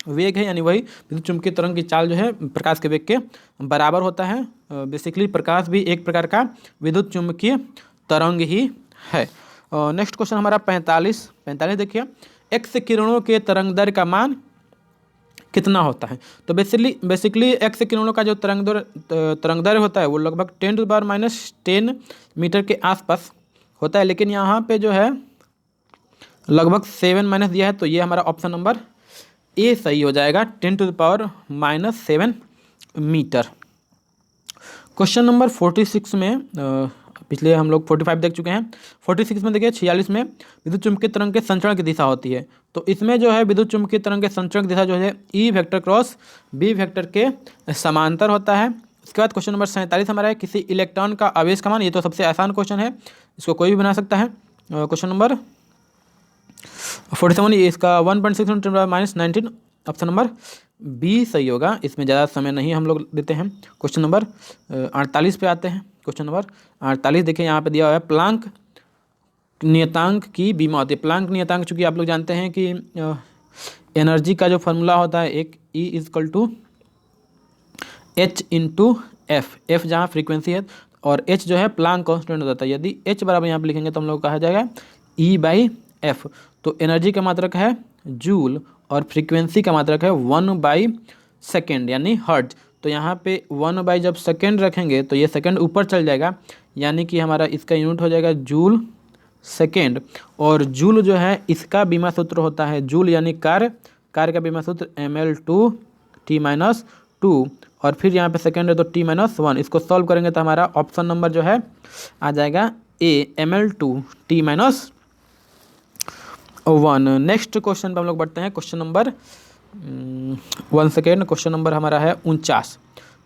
वेग है, यानी वही विद्युत चुंबकीय तरंग की चाल जो है प्रकाश के वेग के बराबर होता है। बेसिकली प्रकाश भी एक प्रकार का विद्युत चुंबकीय तरंग ही है। नेक्स्ट क्वेश्चन हमारा 45 देखिए, एक्स किरणों के तरंग दैर्घ्य का मान कितना होता है। तो बेसिकली एक्स किरणों का जो तरंग दैर्घ्य होता है वो लगभग 10⁻⁻10 मीटर के आसपास होता है, लेकिन यहाँ पे जो है लगभग 7 माइनस दिया है, तो ये हमारा ऑप्शन नंबर ए सही हो जाएगा, 10⁻⁻7 मीटर। क्वेश्चन नंबर 46 में पिछले हम लोग 45 देख चुके हैं। 46 में देखिए 46 में विद्युत चुम्बकीय तरंग के संचरण की दिशा होती है। तो इसमें जो है विद्युत चुम्बकीय तरंग के संचरण की दिशा जो है E vector cross B vector के समांतर होता है। उसके बाद क्वेश्चन नंबर 47 हमारा है, किसी इलेक्ट्रॉन का आवेश का मान। ये तो सबसे आसान क्वेश्चन है, इसको कोई भी बना सकता है। क्वेश्चन नंबर 47 इसका 1.6 × 10⁻⁻19 ऑप्शन नंबर बी सही होगा, इसमें ज़्यादा समय नहीं हम लोग देते हैं। क्वेश्चन नंबर 48 पे आते हैं। क्वेश्चन नंबर 48 देखिए, यहाँ पे दिया हुआ है प्लांक नियतांक की बीमा होती है। प्लांक नियतांक चूँकि आप लोग जानते हैं कि एनर्जी का जो फॉर्मूला होता है एक E = H × F जहाँ फ्रीक्वेंसी है और H जो है प्लांक कांस्टेंट होता है। यदि H बराबर यहाँ पे लिखेंगे तो हम लोग कहा जाएगा E/F। तो एनर्जी का मात्रक है जूल और फ्रीक्वेंसी का मात्रक है 1/सेकेंड यानी हर्ट्ज। तो यहाँ पे 1/ जब सेकेंड रखेंगे तो ये सेकेंड ऊपर चल जाएगा, यानी कि हमारा इसका यूनिट हो जाएगा जूल सेकेंड। और जूल जो है इसका बीमा सूत्र होता है जूल यानी कार्य का बीमा सूत्र mL/T-2 और फिर यहाँ पे सेकेंड है तो T-1। इसको सॉल्व करेंगे तो हमारा ऑप्शन नंबर जो है आ जाएगा ए mL/T-1। नेक्स्ट क्वेश्चन पर हम लोग बढ़ते हैं। Question number 1 second, question number हमारा है 49।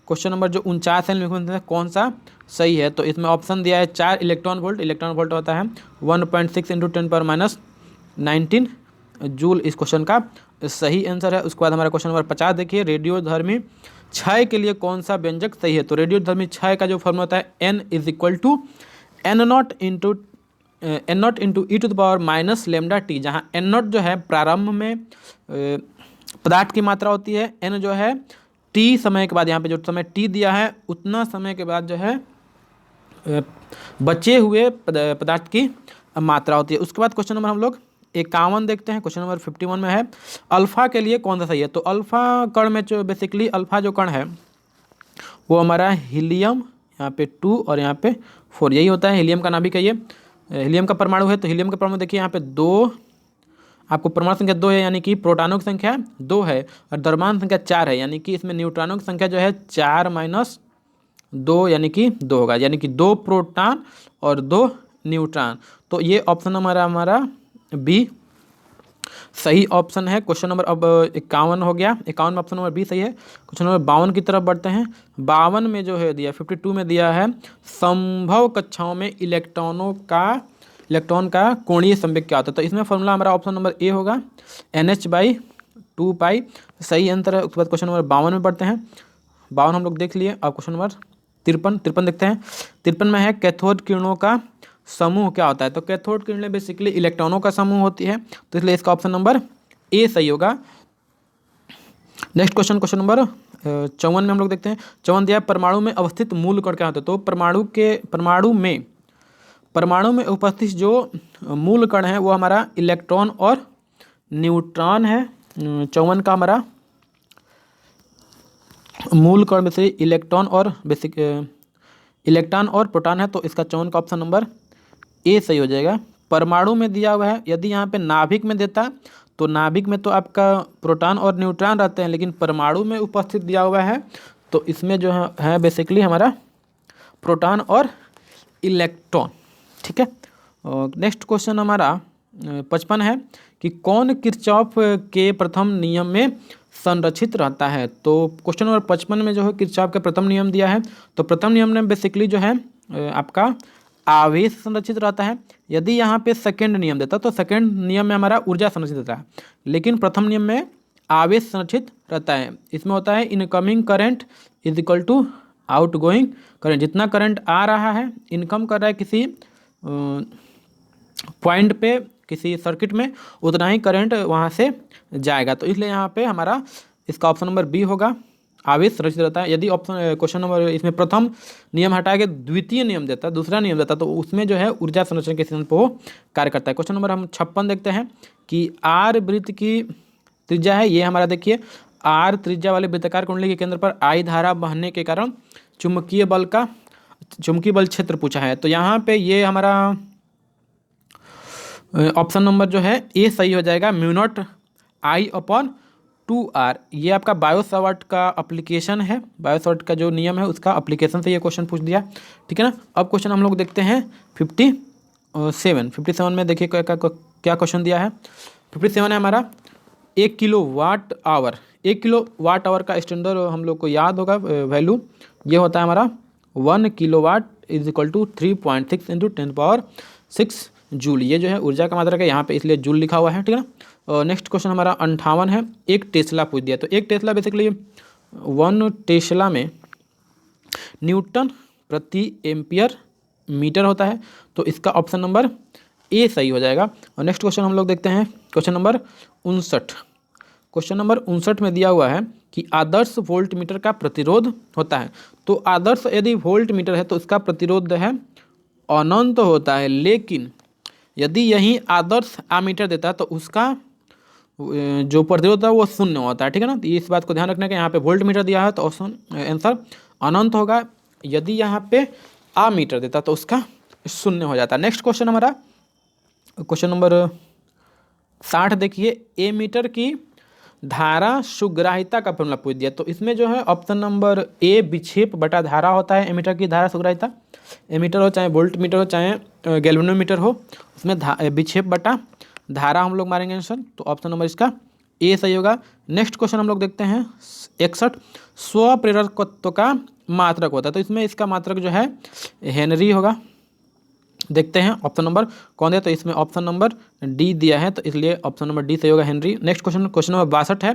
क्वेश्चन नंबर जो 49 है कौन सा सही है। तो इसमें ऑप्शन दिया है 4 इलेक्ट्रॉन वोल्ट होता है 1.6 × 10⁻19 जूल इस क्वेश्चन का सही आंसर है। उसके बाद हमारा क्वेश्चन नंबर 50 देखिए, रेडियोधर्मी क्षय के लिए कौन सा व्यंजक सही है। तो रेडियोधर्मी क्षय का जो फॉर्मूला होता है N = N0 × e⁻⁻t, जहाँ N0 जो है प्रारंभ में पदार्थ की मात्रा होती है, N जो है T समय के बाद, यहाँ पे जो समय T दिया है उतना समय के बाद जो है बचे हुए पदार्थ की मात्रा होती है। उसके बाद क्वेश्चन नंबर हम लोग 51 देखते हैं। क्वेश्चन नंबर 51 में है अल्फा के लिए कौन सा सही है। तो अल्फा कण में जो बेसिकली अल्फा जो कण है वो हमारा हीलियम, यहाँ पे 2 और यहाँ पे 4 यही होता है। हीलियम का नाभिक है, ये हीलियम का परमाणु है। तो हीलियम का परमाणु देखिए यहाँ पे 2, आपको परमाणु संख्या 2 है यानी कि प्रोटॉनों की संख्या 2 है और द्रव्यमान संख्या 4 है, यानी कि इसमें न्यूट्रॉनों की संख्या जो है 4 - 2 यानी कि 2 होगा, यानी कि 2 प्रोटॉन और 2 न्यूट्रॉन। तो ये ऑप्शन हमारा बी सही ऑप्शन है। क्वेश्चन नंबर अब 51 हो गया, 51 में ऑप्शन नंबर बी सही है। क्वेश्चन नंबर 52 की तरफ बढ़ते हैं। 52 में जो है दिया 52 में दिया है संभव कक्षाओं में इलेक्ट्रॉन का कोणीय संवेग क्या होता है। तो इसमें फॉर्मूला हमारा ऑप्शन नंबर ए होगा NH/2π सही आंसर है। उसके बाद क्वेश्चन नंबर 52 में बढ़ते हैं। 52 हम लोग देख लिए। अब क्वेश्चन नंबर 53 देखते हैं। 53 में है कैथोड किरणों का समूह क्या होता है। तो कैथोड किरणें बेसिकली इलेक्ट्रॉनों का समूह होती है, तो इसलिए इसका ऑप्शन नंबर ए सही होगा। नेक्स्ट क्वेश्चन नंबर 54 में हम लोग देखते हैं। 54 दिया परमाणु में अवस्थित मूल कण क्या होता है। तो परमाणु में उपस्थित जो मूल कण है वो हमारा इलेक्ट्रॉन और न्यूट्रॉन है। 54 का हमारा मूल कण में से इलेक्ट्रॉन और प्रोटॉन है, तो इसका 54 का ऑप्शन नंबर ए सही हो जाएगा। परमाणु में दिया हुआ है, यदि यहाँ पे नाभिक में देता तो नाभिक में तो आपका प्रोटॉन और न्यूट्रॉन रहते हैं, लेकिन परमाणु में उपस्थित दिया हुआ है तो इसमें जो है बेसिकली हमारा प्रोटॉन और इलेक्ट्रॉन। ठीक है। नेक्स्ट क्वेश्चन हमारा 55 है कि कौन किरचॉफ के प्रथम नियम में संरक्षित रहता है। तो क्वेश्चन नंबर 55 में जो है किरचॉफ का प्रथम नियम दिया है। तो प्रथम नियम में बेसिकली जो है आपका आवेश संरक्षित रहता है। यदि यहाँ पे सेकंड नियम देता तो सेकंड नियम में हमारा ऊर्जा संरक्षित रहता है, लेकिन प्रथम नियम में आवेश संरक्षित रहता है। इसमें होता है इनकमिंग करंट = आउटगोइंग करंट। जितना करंट आ रहा है, इनकम कर रहा है किसी पॉइंट पे, किसी सर्किट में, उतना ही करंट वहाँ से जाएगा। तो इसलिए यहाँ पे हमारा इसका ऑप्शन नंबर बी होगा। आवेश संरक्षित रहता है। यदि ऑप्शन क्वेश्चन नंबर इसमें प्रथम नियम हटा के द्वितीय नियम देता है, दूसरा नियम देता है, तो उसमें जो है ऊर्जा संरक्षण के सिद्धांत पर वो कार्य करता है। क्वेश्चन नंबर हम 56 देखते हैं कि आर वृत्त की त्रिज्या है, ये हमारा देखिए आर त्रिज्या वाले वृत्ताकार कुंडली के केंद्र पर आई धारा बहने के कारण चुंबकीय बल क्षेत्र पूछा है। तो यहाँ पे ये हमारा ऑप्शन नंबर जो है ए सही हो जाएगा, μ0I/2R। ये आपका बायोसावर्ट का एप्लीकेशन है, बायोसावर्ट का जो नियम है उसका एप्लीकेशन से ये क्वेश्चन पूछ दिया, ठीक है ना। अब क्वेश्चन हम लोग देखते हैं 57 में देखिए क्या क्वेश्चन दिया है। 57 है हमारा 1 किलोवाट आवर। 1 किलोवाट आवर का स्टैंडर्ड हम लोग को याद होगा वैल्यू, ये होता है हमारा 1 kilowatt is equal to 3.6 × 10⁻6 joule. ये जो है ऊर्जा का मात्रक है, यहाँ पे इसलिए जूल लिखा हुआ है, ठीक है ना। और नेक्स्ट क्वेश्चन हमारा 58 है, एक टेस्ला पूछ दिया। तो एक टेस्ला बेसिकली 1 टेस्ला में न्यूटन प्रति एम्पियर मीटर होता है। तो इसका ऑप्शन नंबर ए सही हो जाएगा। और नेक्स्ट क्वेश्चन हम लोग देखते हैं क्वेश्चन नंबर 59। क्वेश्चन नंबर 59 में दिया हुआ है कि आदर्श वोल्ट मीटर का प्रतिरोध होता है। तो आदर्श यदि वोल्ट मीटर है तो उसका प्रतिरोध है अनंत होता है, लेकिन यदि यही आदर्श आमीटर देता है तो उसका जो प्रतिरोध है वो शून्य होता है, ठीक है ना। तो इस बात को ध्यान रखना कि यहाँ पे वोल्ट मीटर दिया है तो आंसर अनंत होगा। यदि यहाँ पे आमीटर देता तो उसका शून्य हो जाता है। नेक्स्ट क्वेश्चन हमारा क्वेश्चन नंबर 60 देखिए, ए मीटर की धारा सुग्राहिता का फॉर्मूला पूछ दिया। तो इसमें जो है ऑप्शन नंबर ए विक्षेप बटा धारा होता है एमीटर की धारा सुग्राहिता। एमीटर हो चाहे वोल्ट मीटर हो चाहे गैल्वेनोमीटर हो, उसमें विक्षेप बटा धारा हम लोग मारेंगे आंसर। तो ऑप्शन नंबर इसका ए सही होगा। नेक्स्ट क्वेश्चन हम लोग देखते हैं 61, स्वप्रेरकत्व का मात्रक होता है। तो इसमें इसका मात्रक जो है हेनरी होगा। देखते हैं ऑप्शन नंबर कौन दिया, तो इसमें ऑप्शन नंबर डी दिया है, तो इसलिए ऑप्शन नंबर डी सही होगा, हेनरी। नेक्स्ट क्वेश्चन नंबर 62 है,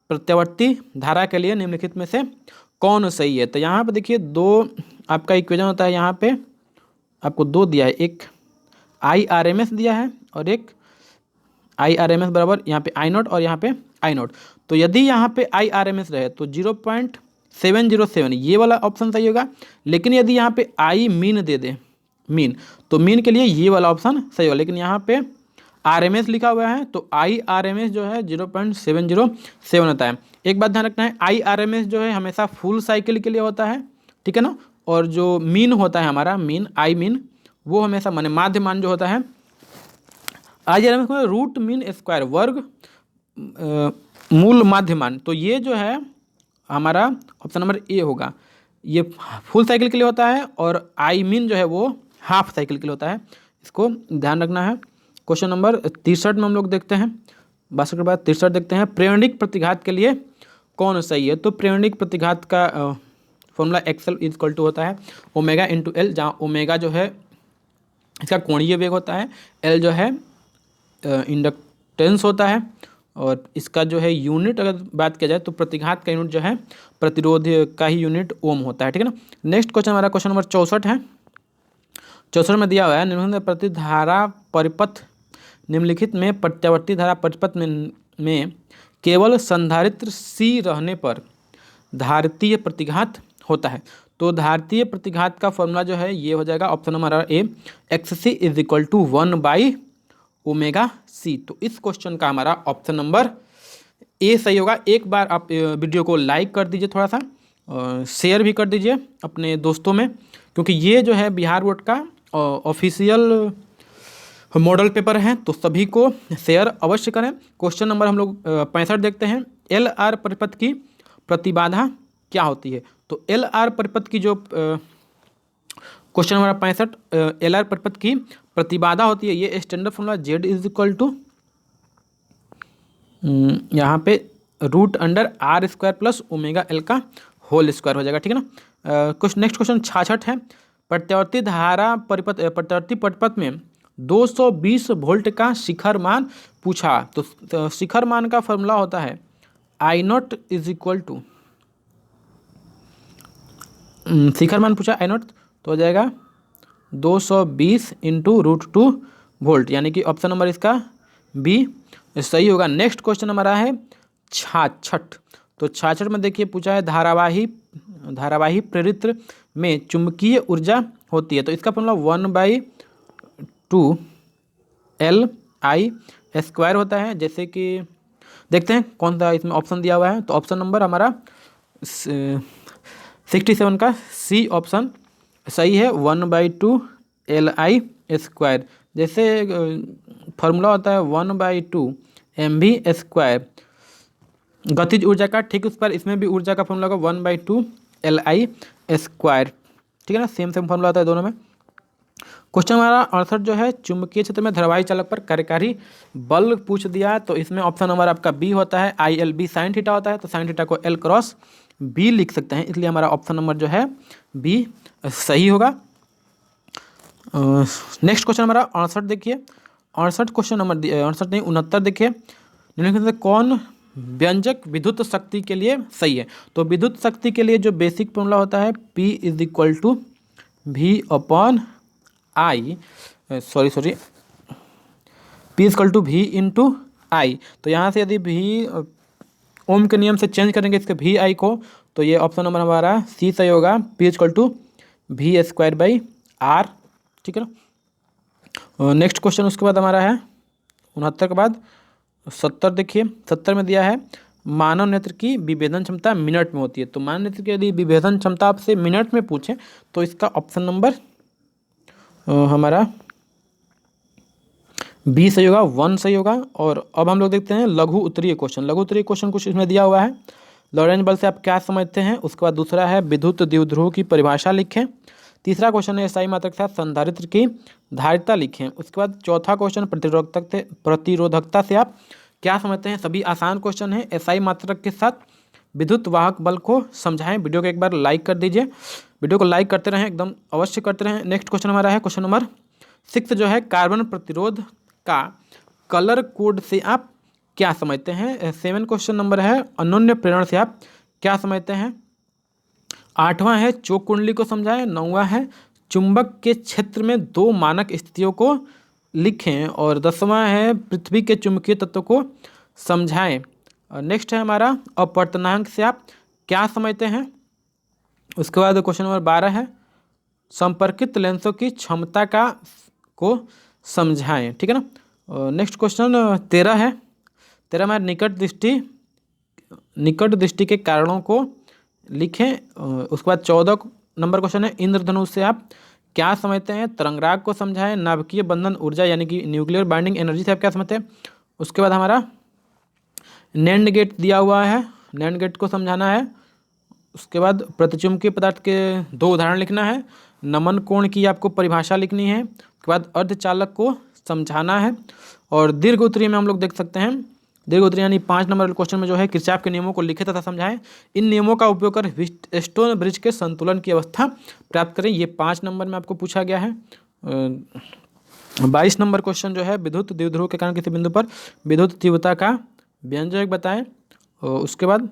प्रत्यावर्ती धारा के लिए निम्नलिखित में से कौन सही है। तो यहाँ पे देखिए दो आपका इक्वेशन होता है, यहाँ पे आपको दो दिया है, एक IRMS दिया है और एक IRMS बराबर यहाँ पे I0 और यहाँ पे I0। तो यदि यहाँ पे IRMS रहे तो 0.707 ये वाला ऑप्शन सही होगा, लेकिन यदि यहाँ पे I mean they they mean, तो मीन के लिए ये वाला ऑप्शन सही होगा। लेकिन यहाँ पे RMS लिखा हुआ है तो IRMS जो है 0.707 होता है। एक बात ध्यान रखना है, IRMS जो है हमेशा फुल साइकिल के लिए होता है, ठीक है ना। और जो मीन होता है हमारा मीन I मीन, वो हमेशा माने माध्य मान जो होता है IRMS को रूट मीन स्क्वायर वर्ग मूल माध्य मान। तो ये जो है हमारा ऑप्शन नंबर ए होगा, ये फुल साइकिल के लिए होता है और I मीन जो है वो हाफ साइकिल के लिए होता है, इसको ध्यान रखना है। क्वेश्चन नंबर 63 में हम लोग देखते हैं, 62 के बाद 63 देखते हैं, प्रेरणिक प्रतिघात के लिए कौन सही है। तो प्रेरणिक प्रतिघात का formula XL is equal to होता है ओमेगा इंटू एल, जहाँ ओमेगा जो है इसका कोणीय वेग होता है, एल जो है इंडक्टेंस होता है, और इसका जो है यूनिट अगर बात किया जाए तो प्रतिघात का यूनिट जो है प्रतिरोध का ही यूनिट ओम होता है, ठीक है ना। नेक्स्ट क्वेश्चन हमारा क्वेश्चन नंबर 64 है। 64 में दिया हुआ है निम्नलिखित प्रतिधारा परिपथ निम्नलिखित में प्रत्यावर्ती धारा परिपथ में केवल संधारित्र C रहने पर धारितीय प्रतिघात होता है। तो धारितीय प्रतिघात का फॉर्मूला जो है ये हो जाएगा option number A, XC is equal to 1/ωc। तो इस क्वेश्चन का हमारा ऑप्शन नंबर ए सही होगा। एक बार आप वीडियो को लाइक कर दीजिए, थोड़ा सा शेयर भी कर दीजिए अपने दोस्तों में, क्योंकि ये जो है बिहार बोर्ड का ऑफिशियल मॉडल पेपर है, तो सभी को शेयर अवश्य करें। क्वेश्चन नंबर हम लोग 65 देखते हैं, LR परिपथ की प्रतिबाधा क्या होती है। तो LR परिपथ की जो क्वेश्चन हमारा 65 LR परिपथ की प्रतिबाधा होती है, ये standard formula Z is equal to यहाँ पे √R² प्लस ω/L का होल स्क्वायर हो जाएगा, ठीक है ना। कुछ नेक्स्ट क्वेश्चन 66 है, प्रत्यावर्ती धारा परिपथ प्रत्यावर्ती परिपथ में 220 वोल्ट का शिखर मान पूछा। तो शिखर मान का फॉर्मूला होता है I0 इज इक्वल टू, शिखर मान पूछा I0 तो हो जाएगा 220 इंटू √2 वोल्ट, यानी कि ऑप्शन नंबर इसका बी सही होगा। नेक्स्ट क्वेश्चन हमारा है 66। तो 66 में देखिए पूछा है धारावाही प्रेरित्र में चुंबकीय ऊर्जा होती है, तो इसका फॉर्मूला 1/2 Li² होता है। जैसे कि देखते हैं कौन सा इसमें ऑप्शन दिया हुआ है, तो ऑप्शन नंबर हमारा 67 का सी ऑप्शन सही है, 1/2 Li²। जैसे फार्मूला होता है 1/2 mv² गतिज ऊर्जा का, ठीक उस पर इसमें भी ऊर्जा का फॉर्मूला होगा 1/2 Li²। ठीक है ना, सेम फॉर्मूला आता है दोनों में। क्वेश्चन हमारा 68 जो है, चुंबकीय क्षेत्र में धारावाही चालक पर कार्यकारी बल पूछ दिया, तो इसमें ऑप्शन नंबर आपका बी होता है, ILB sin थीटा होता है, तो sin थीटा को L क्रॉस बी लिख सकते हैं, इसलिए हमारा ऑप्शन नंबर जो है बी सही होगा। नेक्स्ट क्वेश्चन हमारा 68 देखिए, 68 क्वेश्चन नंबर 68 नहीं 69 देखिए, निम्नलिखित में से कौन व्यंजक विद्युत शक्ति के लिए सही है। तो विद्युत शक्ति के लिए जो बेसिक फॉर्मूला होता है P = V/I, P = V/I। तो यहाँ से यदि V ओम के नियम से चेंज करेंगे इसके VI को, तो ये ऑप्शन नंबर हमारा सी सही होगा, P = V²/R। ठीक है ना। नेक्स्ट क्वेश्चन उसके बाद हमारा है 69 के बाद 70 देखिए, 70 में दिया है मानव नेत्र की विभेदन क्षमता मिनट में होती है। तो मानव नेत्र की यदि विभेदन क्षमता आपसे मिनट में पूछें तो इसका ऑप्शन नंबर हमारा बी सही होगा, 1 सही होगा। और अब हम लोग देखते हैं लघु उत्तरीय क्वेश्चन। लघु उत्तरीय क्वेश्चन कुछ इसमें दिया हुआ है, लॉरेंज बल से आप क्या समझते हैं। उसके बाद दूसरा है विद्युत द्विध्रुव की परिभाषा लिखें। तीसरा क्वेश्चन है SI मात्रक के साथ संधारित्र की धारिता लिखें। उसके बाद चौथा क्वेश्चन प्रतिरोधकता से आप क्या समझते हैं। सभी आसान क्वेश्चन है। SI मात्रक के साथ विद्युत वाहक बल को समझाएं। वीडियो को एक बार लाइक कर दीजिए, वीडियो को लाइक करते रहें, एकदम अवश्य करते रहें। नेक्स्ट क्वेश्चन हमारा है क्वेश्चन नंबर 6 जो है कार्बन प्रतिरोध का कलर कोड से आप क्या समझते हैं। 7 क्वेश्चन नंबर है अनन्य प्रेरण से आप क्या समझते हैं। 8वां है चोक कुंडली को समझाएं। 9वां है चुंबक के क्षेत्र में 2 मानक स्थितियों को लिखें। और 10वां है पृथ्वी के चुंबकीय तत्व को समझाएं। नेक्स्ट है हमारा अपवर्तनांक से आप क्या समझते हैं। उसके बाद क्वेश्चन नंबर 12 है संपर्कित लेंसों की क्षमता को समझाएं। ठीक है ना। नेक्स्ट क्वेश्चन 13 है, 13 में निकट दृष्टि के कारणों को लिखें। उसके बाद 14 नंबर क्वेश्चन है इंद्रधनुष से आप क्या समझते हैं। तरंगराग को समझाएं। नाभिकीय बंधन ऊर्जा यानी कि न्यूक्लियर बाइंडिंग एनर्जी से आप क्या समझते हैं। उसके बाद हमारा नैंड गेट दिया हुआ है, नैंड गेट को समझाना है। उसके बाद प्रतिचुंबकीय पदार्थ के 2 उदाहरण लिखना है। नमन कोण की आपको परिभाषा लिखनी है। उसके बाद अर्धचालक को समझाना है। और दीर्घ उत्तरीय में हम लोग देख सकते हैं, दीर्घ उत्तरीय यानी 5 नंबर क्वेश्चन में जो है किरचॉफ के नियमों को लिखे तथा समझाएं। इन नियमों का उपयोग कर व्हीटस्टोन ब्रिज के संतुलन की अवस्था प्राप्त करें। ये 5 नंबर में आपको पूछा गया है। 22 नंबर क्वेश्चन जो है विद्युत द्विध्रुव के कारण किसी बिंदु पर विद्युत तीव्रता का व्यंजक बताएं। उसके बाद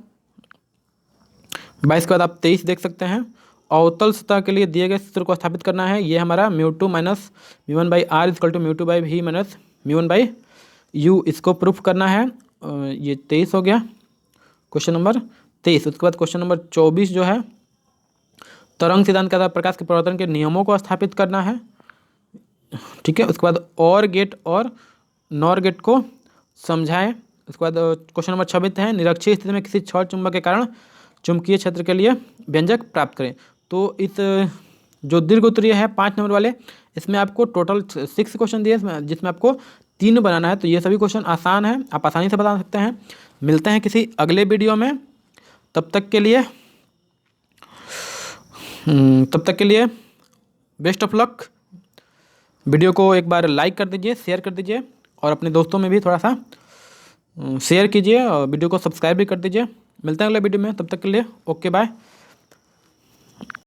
22 के बाद आप 23 देख सकते हैं अवतल सतह के लिए दिए गए सूत्र को स्थापित करना है। ये हमारा μ2 - μ1/r = μ2/v - μ1/u, इसको प्रूफ करना है। ये 23 हो गया क्वेश्चन नंबर 23। उसके बाद क्वेश्चन नंबर 24 जो है तरंग सिद्धांत के आधार प्रकाश के परिवर्तन के नियमों को स्थापित करना है। ठीक है। उसके बाद और गेट और नॉर गेट को समझाएं। उसके बाद क्वेश्चन नंबर 26 है निरक्षीय स्थिति में किसी छड़ चुंबक के कारण चुंबकीय क्षेत्र के लिए व्यंजक प्राप्त करें। तो इस जो दीर्घ उत्तरीय है 5 नंबर वाले, इसमें आपको टोटल 6 क्वेश्चन दिए जिसमें आपको 3 बनाना है। तो ये सभी क्वेश्चन आसान है, आप आसानी से बता सकते हैं। मिलते हैं किसी अगले वीडियो में, तब तक के लिए बेस्ट ऑफ लक। वीडियो को एक बार लाइक कर दीजिए, शेयर कर दीजिए और अपने दोस्तों में भी थोड़ा सा शेयर कीजिए और वीडियो को सब्सक्राइब भी कर दीजिए। मिलते हैं अगले वीडियो में, तब तक के लिए ओके बाय।